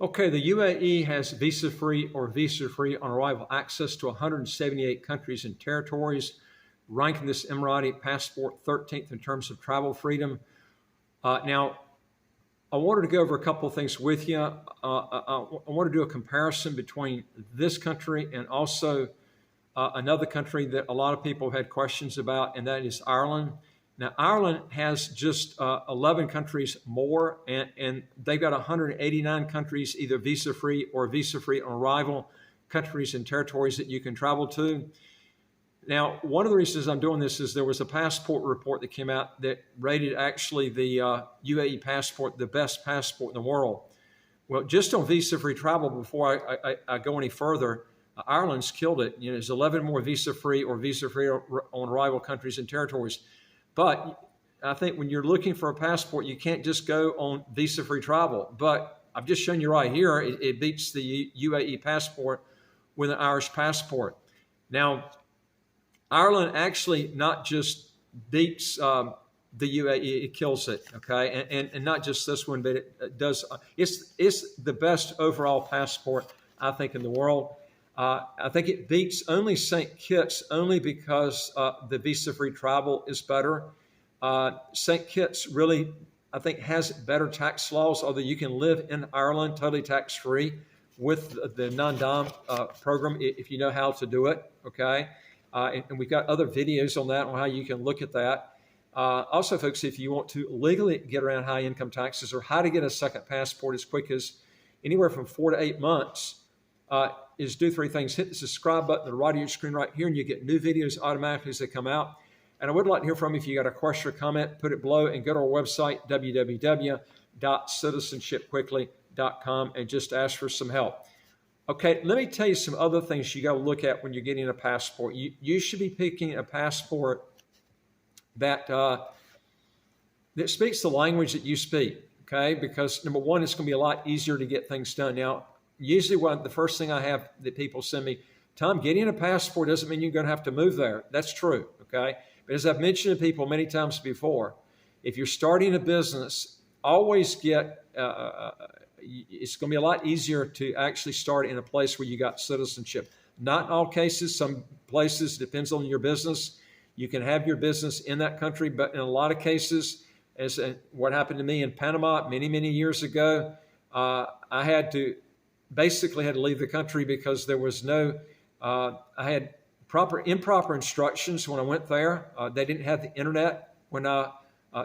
Okay, the UAE has visa-free or visa-free on arrival access to 178 countries and territories, ranking this Emirati passport 13th in terms of travel freedom. Now, I wanted to go over a couple of things with you. I want to do a comparison between this country and also another country that a lot of people have had questions about, and that is Ireland. Now, Ireland has just 11 countries more, and they've got 189 countries, either visa-free or visa-free on arrival, countries and territories that you can travel to. Now, one of the reasons I'm doing this is there was a passport report that came out that rated actually the UAE passport the best passport in the world. Well, just on visa-free travel, before I go any further, Ireland's killed it. You know, there's 11 more visa-free or visa-free on arrival countries and territories. But I think when you're looking for a passport, you can't just go on visa-free travel. But I've just shown you right here, it beats the UAE passport with an Irish passport. Now, Ireland actually not just beats the UAE, it kills it, okay? And not just this one, but it does. It's the best overall passport, I think, in the world. I think it beats only St. Kitts only because the visa-free travel is better. St. Kitts really, I think, has better tax laws, although you can live in Ireland totally tax-free with the non-dom program if you know how to do it, okay? And we've got other videos on that, on how you can look at that. Also, folks, if you want to legally get around high income taxes or how to get a second passport as quick as anywhere from 4 to 8 months, is do three things. Hit the subscribe button at the right of your screen right here, and you get new videos automatically as they come out. And I would like to hear from you. If you got a question or comment, put it below and go to our website, www.citizenshipquickly.com, and just ask for some help. Okay, let me tell you some other things you got to look at when you're getting a passport. You should be picking a passport that that speaks the language that you speak, okay? Because number one, it's going to be a lot easier to get things done. Now, usually the first thing I have that people send me, Tom, getting a passport doesn't mean you're going to have to move there. That's true, okay? But as I've mentioned to people many times before, if you're starting a business, always get, it's going to be a lot easier to actually start in a place where you got citizenship. Not in all cases. Some places, depends on your business. You can have your business in that country, but in a lot of cases, as what happened to me in Panama many, many years ago, I had to leave the country because there was no, I had improper instructions when I went there. They didn't have the internet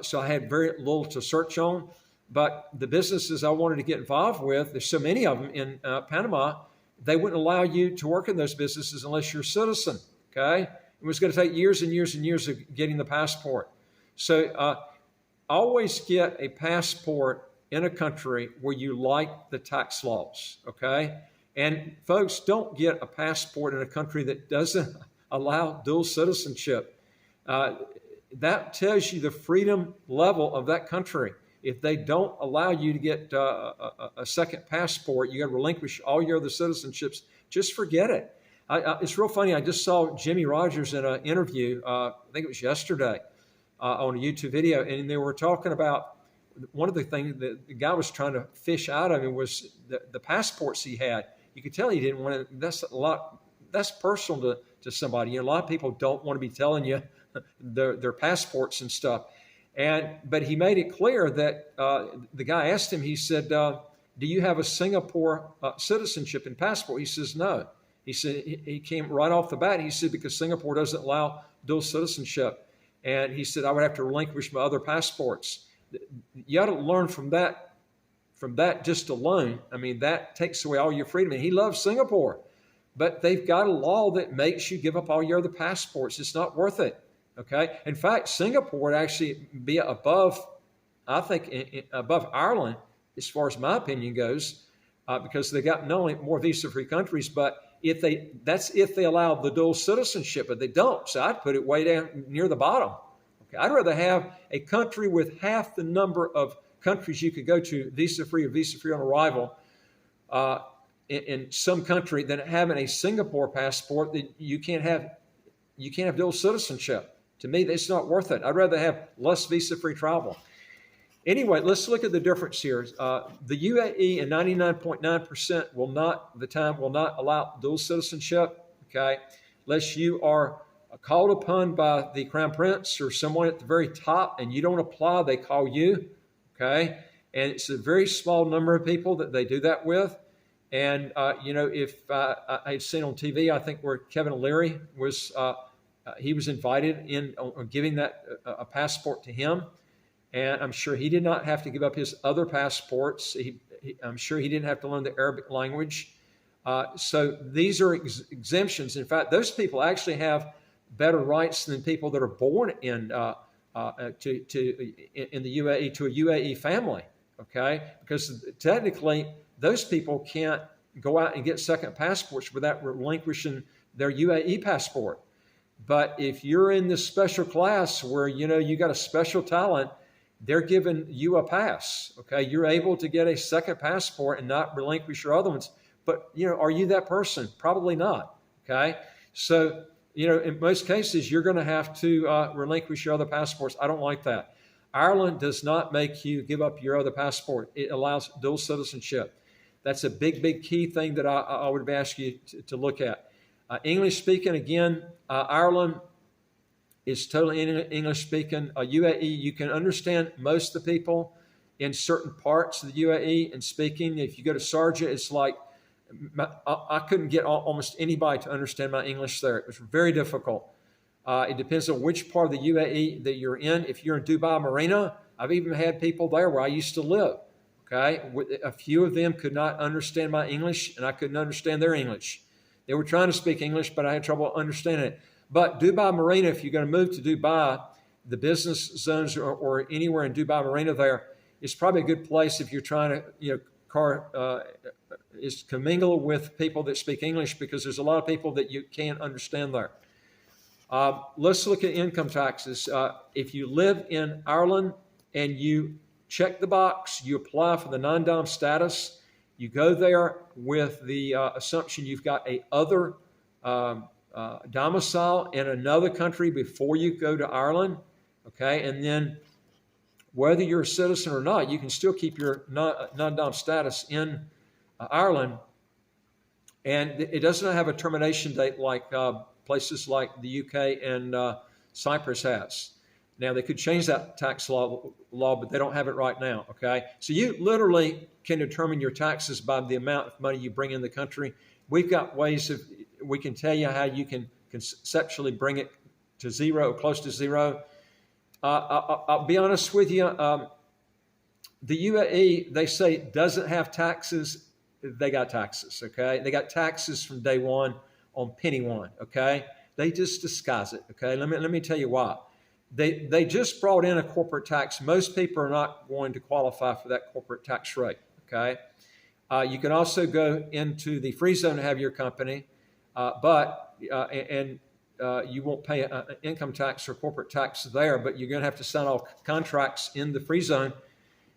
so I had very little to search on. But the businesses I wanted to get involved with, there's so many of them in Panama, they wouldn't allow you to work in those businesses unless you're a citizen, okay? It was going to take years and years and years of getting the passport. So always get a passport in a country where you like the tax laws, okay? And folks, don't get a passport in a country that doesn't allow dual citizenship. That tells you the freedom level of that country. If they don't allow you to get a second passport, you got to relinquish all your other citizenships. Just forget it. It's real funny. I just saw Jimmy Rogers in an interview, I think it was yesterday, on a YouTube video, and they were talking about one of the things that the guy was trying to fish out of him was the passports he had. You could tell he didn't want to. That's personal to somebody. You know, a lot of people don't want to be telling you their passports and stuff. But he made it clear that the guy asked him. He said, "Do you have a Singapore citizenship and passport?" He says, "No." He said he came right off the bat. He said because Singapore doesn't allow dual citizenship, and he said I would have to relinquish my other passports. You got to learn from that. From that just alone, I mean, that takes away all your freedom. And he loves Singapore, but they've got a law that makes you give up all your other passports. It's not worth it. Okay. In fact, Singapore would actually be above, I think, above Ireland, as far as my opinion goes, because they got not only more visa-free countries, but that's if they allow the dual citizenship, but they don't. So I'd put it way down near the bottom. Okay. I'd rather have a country with half the number of countries you could go to visa-free or visa-free on arrival in some country than having a Singapore passport that you can't have dual citizenship. To me, it's not worth it. I'd rather have less visa-free travel. Anyway, let's look at the difference here. The UAE and 99.9% will not allow dual citizenship, okay, unless you are called upon by the Crown Prince or someone at the very top and you don't apply, they call you, okay? And it's a very small number of people that they do that with. And, if I've seen on TV, I think where Kevin O'Leary was, he was invited in on giving that a passport to him. And I'm sure he did not have to give up his other passports. I'm sure he didn't have to learn the Arabic language. So these are exemptions. In fact, those people actually have better rights than people that are born in the UAE to a UAE family. Okay, because technically those people can't go out and get second passports without relinquishing their UAE passport. But if you're in this special class where you got a special talent, they're giving you a pass. Okay, you're able to get a second passport and not relinquish your other ones. But are you that person? Probably not. Okay, so in most cases you're going to have to relinquish your other passports. I don't like that. Ireland does not make you give up your other passport. It allows dual citizenship. That's a big, big key thing that I would ask you to look at. English speaking, again, Ireland is totally English speaking. UAE, you can understand most of the people in certain parts of the UAE and speaking. If you go to Sharjah, it's like I couldn't get almost anybody to understand my English there. It was very difficult. It depends on which part of the UAE that you're in. If you're in Dubai Marina, I've even had people there where I used to live. Okay, a few of them could not understand my English, and I couldn't understand their English. They were trying to speak English, but I had trouble understanding it. But Dubai Marina, if you're going to move to Dubai, the business zones or anywhere in Dubai Marina there, is probably a good place if you're trying to is commingle with people that speak English, because there's a lot of people that you can't understand there. Let's look at income taxes. If you live in Ireland and you check the box, you apply for the non-dom status, you go there with the assumption you've got a other domicile in another country before you go to Ireland, okay? And then whether you're a citizen or not, you can still keep your non-dom status in Ireland. And it does not have a termination date like places like the UK and Cyprus has. Now, they could change that tax law, but they don't have it right now, okay? So you literally can determine your taxes by the amount of money you bring in the country. We've got ways we can tell you how you can conceptually bring it to zero, close to zero. I'll be honest with you. The UAE, they say, doesn't have taxes. They got taxes, okay? They got taxes from day one on penny one, okay? They just disguise it, okay? Let me tell you why. They just brought in a corporate tax. Most people are not going to qualify for that corporate tax rate, okay? You can also go into the free zone to have your company, but you won't pay an income tax or corporate tax there, but you're going to have to sign all contracts in the free zone.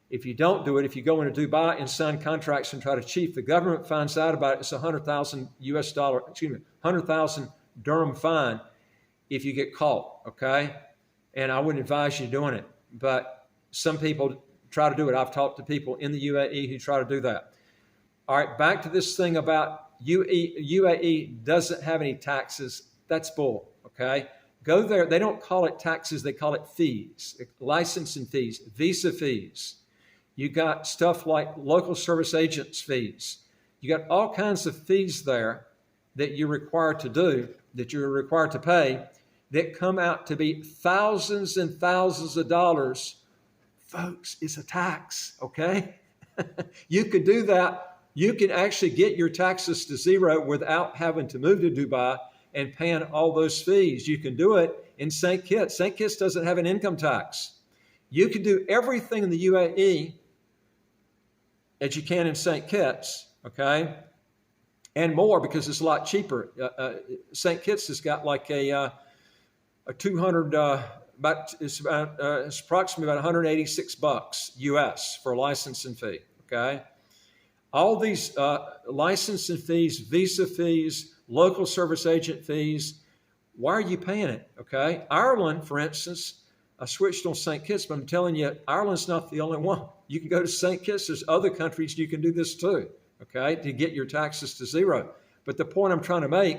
If you don't do it, if you go into Dubai and sign contracts and try to cheat, the government finds out about it. It's $100,000 dirham fine if you get caught, okay? And I wouldn't advise you doing it, but some people try to do it. I've talked to people in the UAE who try to do that. All right, back to this thing about UAE doesn't have any taxes. That's bull, okay? Go there. They don't call it taxes. They call it fees, licensing fees, visa fees. You got stuff like local service agents fees. You got all kinds of fees there that you're required to do, that you're required to pay, that come out to be thousands and thousands of dollars. Folks, it's a tax, okay? You could do that. You can actually get your taxes to zero without having to move to Dubai and paying all those fees. You can do it in St. Kitts. St. Kitts doesn't have an income tax. You can do everything in the UAE that you can in St. Kitts, okay? And more, because it's a lot cheaper. St. Kitts has got like a 200, it's approximately about $186 US for a licensing fee, okay? All these licensing fees, visa fees, local service agent fees, why are you paying it, okay? Ireland, for instance, I switched on St. Kitts, but I'm telling you, Ireland's not the only one. You can go to St. Kitts. There's other countries you can do this too, okay, to get your taxes to zero. But the point I'm trying to make,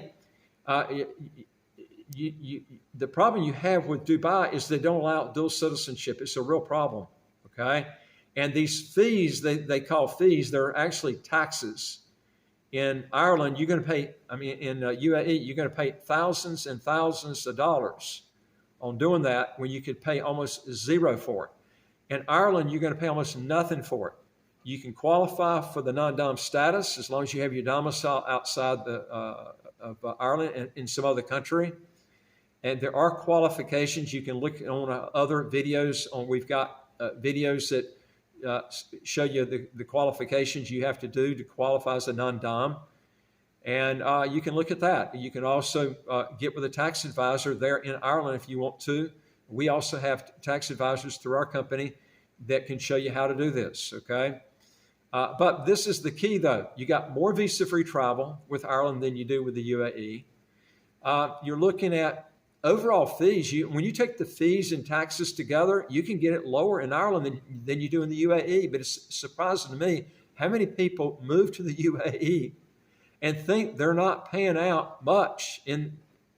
the problem you have with Dubai is they don't allow dual citizenship. It's a real problem, okay? And these fees, they call fees, they're actually taxes. In Ireland, you're going to pay, in UAE, you're going to pay thousands and thousands of dollars on doing that when you could pay almost zero for it. In Ireland, you're going to pay almost nothing for it. You can qualify for the non-dom status as long as you have your domicile outside of Ireland in some other country. And there are qualifications. You can look on other videos. We've got videos that show you the qualifications you have to do to qualify as a non-dom. And you can look at that. You can also get with a tax advisor there in Ireland if you want to. We also have tax advisors through our company that can show you how to do this, okay? But this is the key, though. You got more visa-free travel with Ireland than you do with the UAE. You're looking at overall fees. When you take the fees and taxes together, you can get it lower in Ireland than you do in the UAE. But it's surprising to me how many people move to the UAE and think they're not paying out much.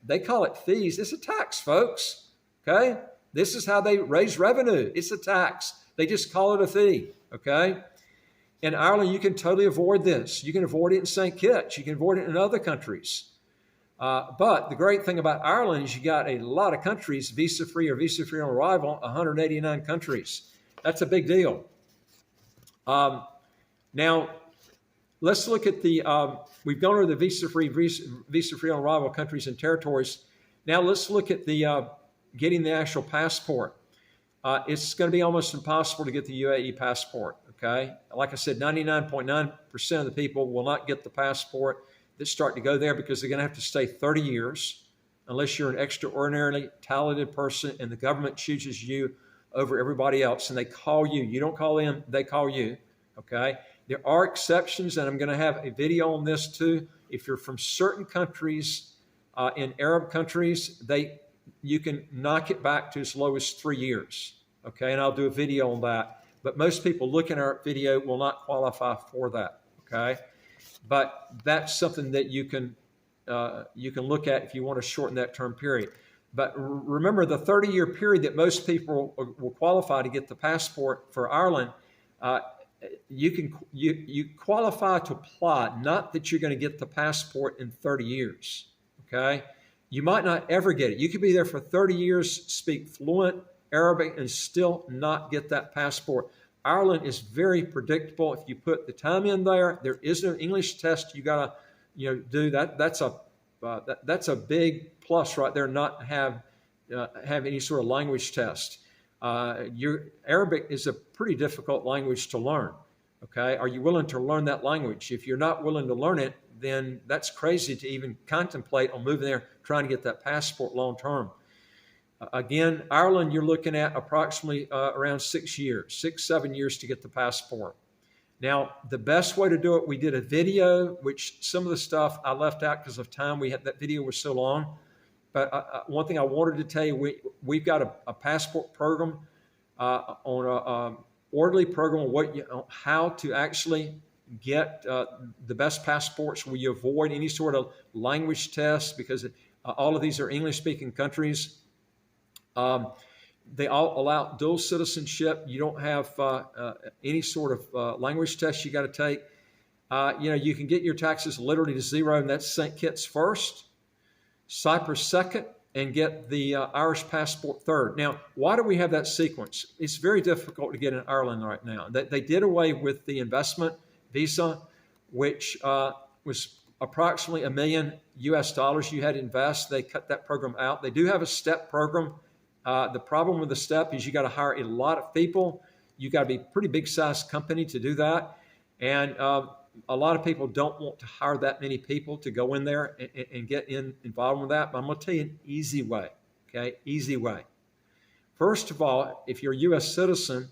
They call it fees. It's a tax, folks. Okay? This is how they raise revenue. It's a tax. They just call it a fee. Okay? In Ireland, you can totally avoid this. You can avoid it in St. Kitts. You can avoid it in other countries. But the great thing about Ireland is you got a lot of countries visa-free or visa-free on arrival, 189 countries. That's a big deal. Now, let's look at we've gone over the visa-free on arrival countries and territories. Now let's look at getting the actual passport. It's going to be almost impossible to get the UAE passport, okay? Like I said, 99.9% of the people will not get the passport that start to go there because they're going to have to stay 30 years unless you're an extraordinarily talented person and the government chooses you over everybody else and they call you. You don't call them, they call you, okay? There are exceptions, and I'm going to have a video on this too. If you're from certain countries, in Arab countries, you can knock it back to as low as 3 years, okay? And I'll do a video on that. But most people looking at our video will not qualify for that, okay? But that's something that you can look at if you want to shorten that term period. But remember, the 30-year period that most people will qualify to get the passport for Ireland, you qualify to apply, not that you're going to get the passport in 30 years, okay? You might not ever get it. You could be there for 30 years, speak fluent Arabic, and still not get that passport. Ireland is very predictable. If you put the time in there, there is no English test you got to do. That's a big plus right there, not have any sort of language test. Your Arabic is a pretty difficult language to learn, okay? Are you willing to learn that language? If you're not willing to learn it, then that's crazy to even contemplate on moving there, trying to get that passport long term. Again, Ireland, you're looking at approximately around 6 years, 7 years to get the passport. Now, the best way to do it, we did a video, which some of the stuff I left out because of time. That video was so long. But one thing I wanted to tell you, we've got a passport program on an orderly program on how to actually get the best passports where you avoid any sort of language tests because all of these are English-speaking countries. They all allow dual citizenship. You don't have any sort of language test you got to take. You can get your taxes literally to zero, and that's St. Kitts first, Cyprus second, and get the Irish passport third. Now, why do we have that sequence? It's very difficult to get in Ireland right now. They did away with the investment visa, which was approximately $1 million US you had to invest. They cut that program out. They do have a STEP program. The problem with the STEP is you got to hire a lot of people. You got to be a pretty big sized company to do that. And a lot of people don't want to hire that many people to go in there and get involved with that. But I'm going to tell you an easy way, okay? Easy way. First of all, if you're a U.S. citizen,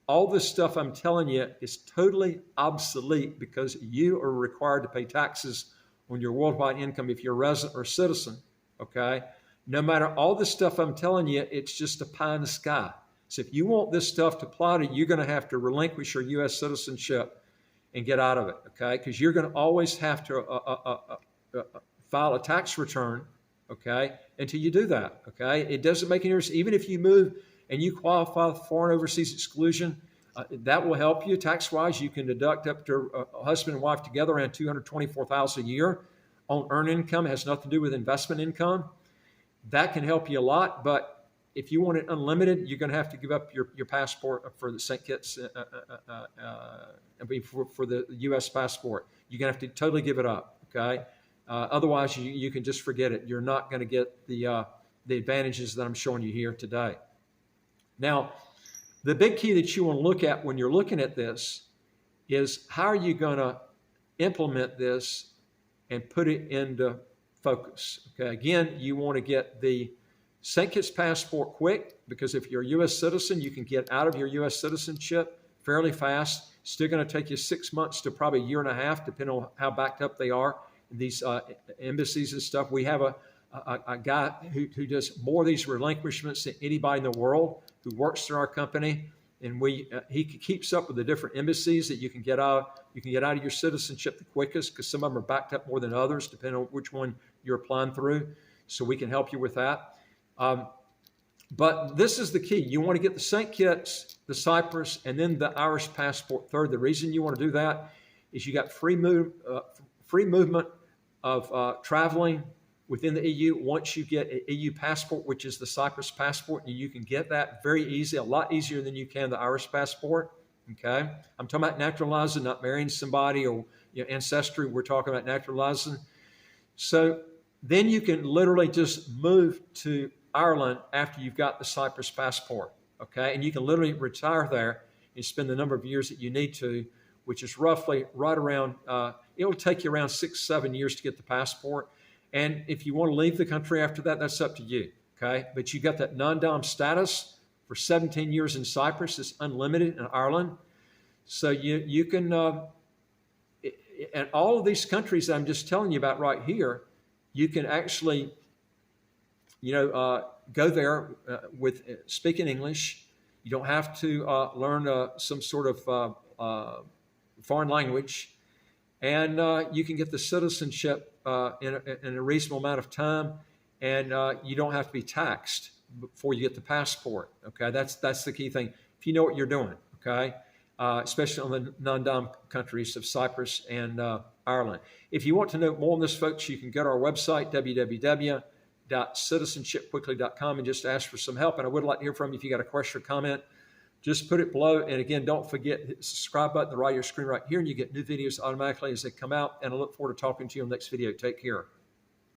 all this stuff I'm telling you is totally obsolete because you are required to pay taxes on your worldwide income if you're a resident or citizen, okay? no matter all the stuff I'm telling you, it's just a pie in the sky. So if you want this stuff to apply to you, you're going to have to relinquish your U.S. citizenship and get out of it, okay? Because you're going to always have to file a tax return, okay, until you do that, okay? It doesn't make any difference. Even if you move and you qualify for foreign overseas exclusion, that will help you tax-wise. You can deduct up to a husband and wife together around $224,000 a year on earned income. It has nothing to do with investment income. That can help you a lot, but if you want it unlimited, you're going to have to give up your passport for the St. Kitts, for the U.S. passport. You're going to have to totally give it up, okay? Otherwise, you can just forget it. You're not going to get the advantages that I'm showing you here today. Now, the big key that you want to look at when you're looking at this is how are you going to implement this and put it into focus. Okay, again, you want to get the St. Kitts passport quick, because if you're a U.S. citizen, you can get out of your U.S. citizenship fairly fast. Still going to take you 6 months to probably a year and a half, depending on how backed up they are. These embassies and stuff. We have a guy who does more of these relinquishments than anybody in the world, who works through our company, and he keeps up with the different embassies that you can get out. You can get out of your citizenship the quickest, because some of them are backed up more than others, depending on which one you're applying through. So we can help you with that. But this is the key. You want to get the St. Kitts, the Cyprus, and then the Irish passport third. The reason you want to do that is you got free movement of traveling within the EU. Once you get an EU passport, which is the Cyprus passport, and you can get that very easy, a lot easier than you can the Irish passport. Okay, I'm talking about naturalizing, not marrying somebody or ancestry. We're talking about naturalizing. So then you can literally just move to Ireland after you've got the Cyprus passport. Okay, and you can literally retire there and spend the number of years that you need to, which is roughly right around. It'll take you around 6-7 years to get the passport. And if you want to leave the country after that, that's up to you, okay? But you got that non-dom status for 17 years in Cyprus. It's unlimited in Ireland. So you can, and all of these countries that I'm just telling you about right here, you can actually, go there with speaking English. You don't have to learn some sort of foreign language. And you can get the citizenship in a reasonable amount of time, and you don't have to be taxed before you get the passport. Okay, that's the key thing. If you know what you're doing, okay, especially on the non-dom countries of Cyprus and Ireland. If you want to know more on this, folks, you can go to our website, www.citizenshipquickly.com, and just ask for some help. And I would like to hear from you if you got a question or comment. Just put it below. And again, don't forget, hit the subscribe button on the right of your screen right here, and you get new videos automatically as they come out. And I look forward to talking to you on the next video. Take care.